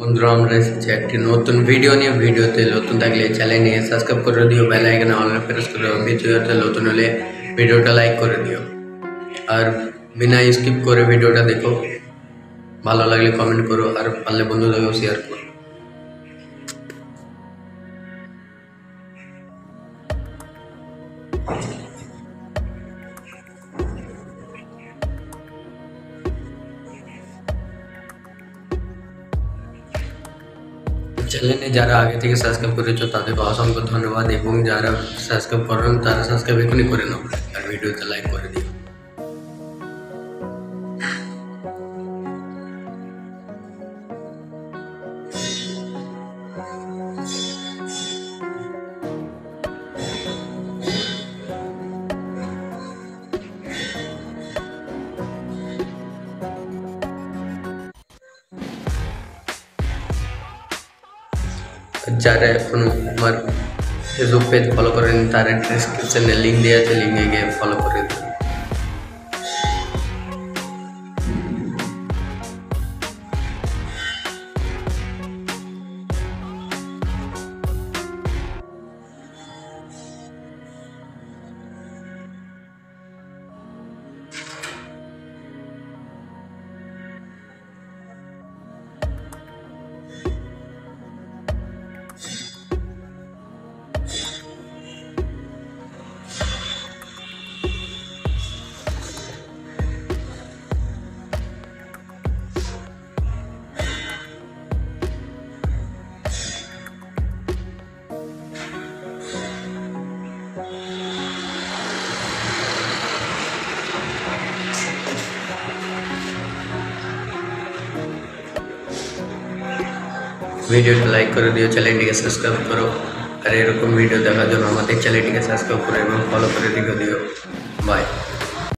বন্ধুরা আমরা এসেছি একটি নতুন ভিডিও নিয়ে। ভিডিওতে নতুন থাকলে চ্যানেল সাবস্ক্রাইব করে দিও, বেল আইকনে অল প্রেস করে দিও। ভিডিওতে নতুন হলে ভিডিওটা লাইক করে দিও আর বিনা স্কিপ করে ভিডিওটা দেখো। ভালো লাগলে কমেন্ট করো আর পারলে বন্ধুদেরও শেয়ার করো। চ্যানেলে যারা আগে থেকে সাবস্ক্রাইব করেছো তাদেরকে অসংখ্য ধন্যবাদ, এবং যারা সাবস্ক্রাইব করেন তারা সাবস্ক্রাইব এখনই করে নাও আর ভিডিওতে লাইক করে দিও। যারা এখনো আমার ফেসবুক পেজ ফলো করেন তারা ডিসক্রিপশনে লিঙ্ক দেওয়া আছে, লিঙ্কে গিয়ে ফলো করে দিন। ভিডিওটা লাইক করে দিও, চ্যানেলটিকে সাবস্ক্রাইব করো আর এরকম ভিডিও দেখার জন্য আমাদের চ্যানেলটিকে সাবস্ক্রাইব করো এবং ফলো করে দিও। বাই।